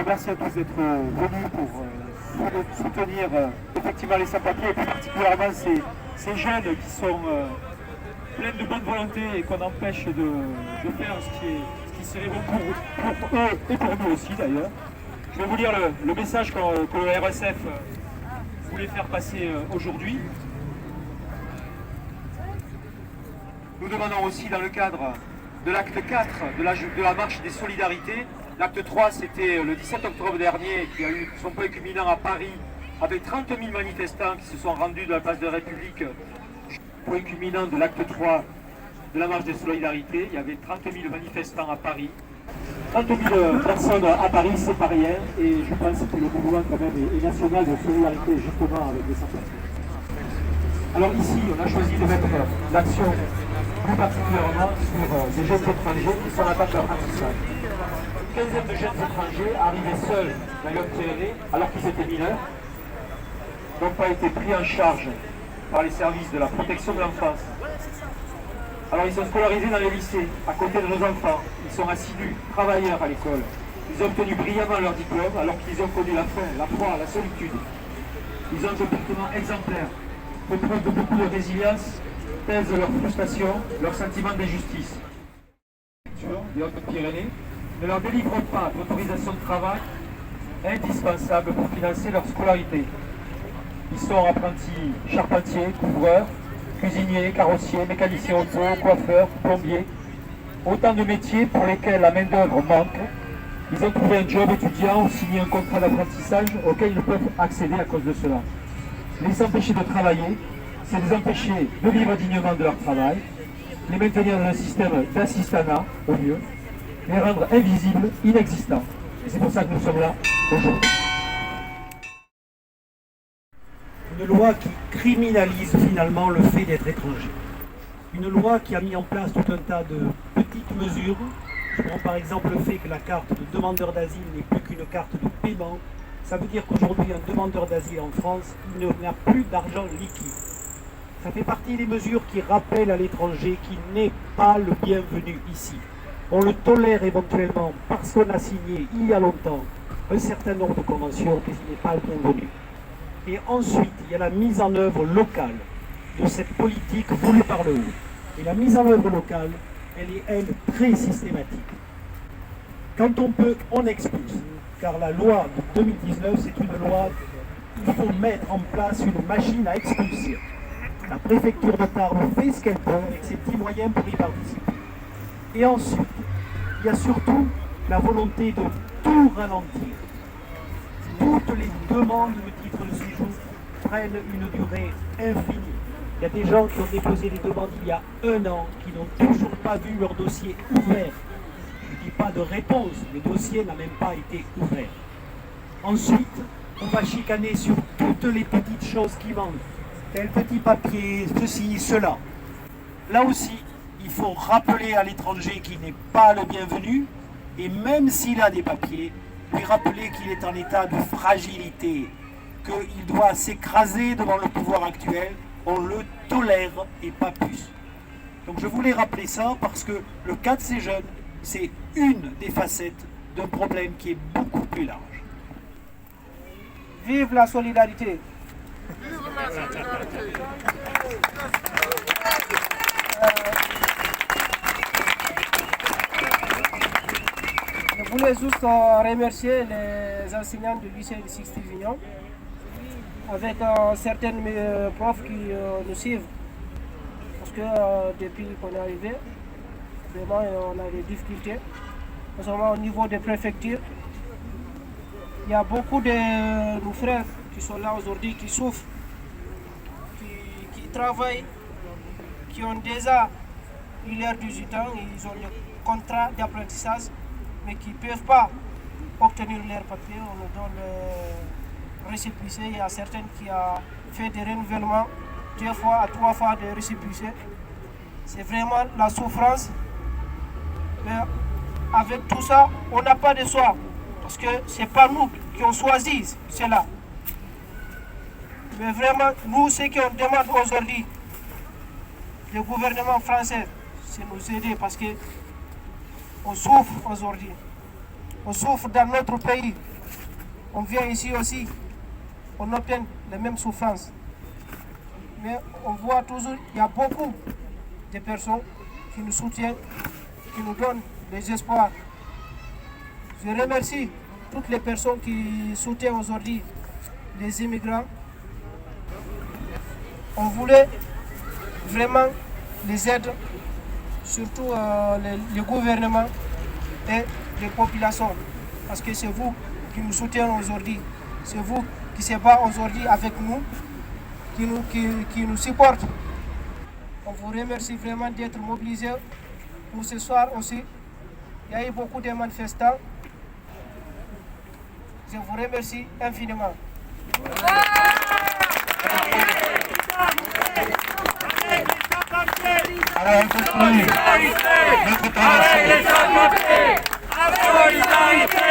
Merci à tous d'être venus pour soutenir effectivement les sans-papiers et plus particulièrement ces jeunes qui sont pleins de bonne volonté et qu'on empêche de faire ce qui serait bon pour eux et pour nous aussi d'ailleurs. Je vais vous lire le message que le RSF voulait faire passer aujourd'hui. Nous demandons aussi dans le cadre de l'acte 4 de la marche des solidarités. L'acte 3, c'était le 17 octobre dernier, qui a eu son point culminant à Paris, avec 30 000 manifestants qui se sont rendus de la place de la République. Point culminant de l'acte 3 de la marche des solidarités, il y avait 30 000 manifestants à Paris. 30 000 personnes à Paris, c'est pas rien, et je pense que le mouvement quand même est national de solidarité justement avec les sans-papiers. Alors ici, on a choisi de mettre l'action plus particulièrement sur des jeunes étrangers qui sont en attente de leur apprentissage. Une quinzaine de jeunes étrangers arrivés seuls dans l'Autre-Pyrénées alors qu'ils étaient mineurs, n'ont pas été pris en charge par les services de la protection de l'enfance. Alors ils sont scolarisés dans les lycées, à côté de nos enfants. Ils sont assidus, travailleurs à l'école. Ils ont obtenu brillamment leur diplôme alors qu'ils ont connu la faim, la froid, la solitude. Ils ont un comportement exemplaire, fait preuve de beaucoup de résilience, pèsent leur frustration, leur sentiment d'injustice. Les Hautes-Pyrénées ne leur délivrent pas d'autorisation de travail indispensable pour financer leur scolarité. Ils sont apprentis charpentiers, couvreurs, cuisiniers, carrossiers, mécaniciens auto, coiffeurs, plombiers. Autant de métiers pour lesquels la main-d'œuvre manque. Ils ont trouvé un job étudiant ou signé un contrat d'apprentissage auquel ils ne peuvent accéder à cause de cela. Les empêcher de travailler, c'est les empêcher de vivre dignement de leur travail, les maintenir dans un système d'assistanat, au mieux, les rendre invisibles, inexistants. Et c'est pour ça que nous sommes là aujourd'hui. Une loi qui criminalise finalement le fait d'être étranger. Une loi qui a mis en place tout un tas de petites mesures. Je prends par exemple le fait que la carte de demandeur d'asile n'est plus qu'une carte de paiement. Ça veut dire qu'aujourd'hui, un demandeur d'asile en France, il n'a plus d'argent liquide. Ça fait partie des mesures qui rappellent à l'étranger qu'il n'est pas le bienvenu ici. On le tolère éventuellement parce qu'on a signé il y a longtemps un certain nombre de conventions, mais il n'est pas le bienvenu. Et ensuite, il y a la mise en œuvre locale de cette politique voulue par le haut. Et la mise en œuvre locale, elle est, elle, très systématique. Quand on peut, on expulse. Car la loi de 2019, c'est une loi, il faut mettre en place une machine à expulser. La préfecture de Tarbes fait ce qu'elle peut avec ses petits moyens pour y participer. Et ensuite, il y a surtout la volonté de tout ralentir. Toutes les demandes de titre de séjour prennent une durée infinie. Il y a des gens qui ont déposé des demandes il y a 1 an, qui n'ont toujours pas vu leur dossier ouvert. Je ne dis pas de réponse, le dossier n'a même pas été ouvert. Ensuite, on va chicaner sur toutes les petites choses qui manquent. Tel petit papier, ceci, cela. Là aussi, il faut rappeler à l'étranger qu'il n'est pas le bienvenu, et même s'il a des papiers, lui rappeler qu'il est en état de fragilité, qu'il doit s'écraser devant le pouvoir actuel, on le tolère et pas plus. Donc je voulais rappeler ça parce que le cas de ces jeunes, c'est une des facettes d'un problème qui est beaucoup plus large. Vive la solidarité! Vive la solidarité! Je voulais juste remercier les enseignants du lycée de Sixte-Vignon avec certains profs qui nous suivent. Parce que depuis qu'on est arrivé, vraiment on a des difficultés, notamment au niveau des préfectures. Il y a beaucoup de nos frères qui sont là aujourd'hui, qui souffrent, qui travaillent, qui ont déjà eu leurs 18 ans, ils ont le contrat d'apprentissage, mais qui ne peuvent pas obtenir leurs papiers. On leur donne le récépissé. Il y a certains qui ont fait des renouvellements 2 fois à 3 fois de récépissé. c'est vraiment la souffrance. Mais avec tout ça, on n'a pas de soir. Parce que ce n'est pas nous qui ont choisi cela. Mais vraiment, nous, ce qu'on demande aujourd'hui, le gouvernement français, c'est nous aider parce qu'on souffre aujourd'hui. On souffre dans notre pays. On vient ici aussi, on obtient les mêmes souffrances. Mais on voit toujours, il y a beaucoup de personnes qui nous soutiennent, qui nous donnent des espoirs. Je remercie toutes les personnes qui soutiennent aujourd'hui les immigrants. On voulait vraiment les aider, surtout le gouvernement et les populations. Parce que c'est vous qui nous soutenez aujourd'hui. C'est vous qui se battez aujourd'hui avec nous, qui nous supportent. On vous remercie vraiment d'être mobilisés pour ce soir aussi. Il y a eu beaucoup de manifestants. Je vous remercie infiniment. Alors, on continue. Notre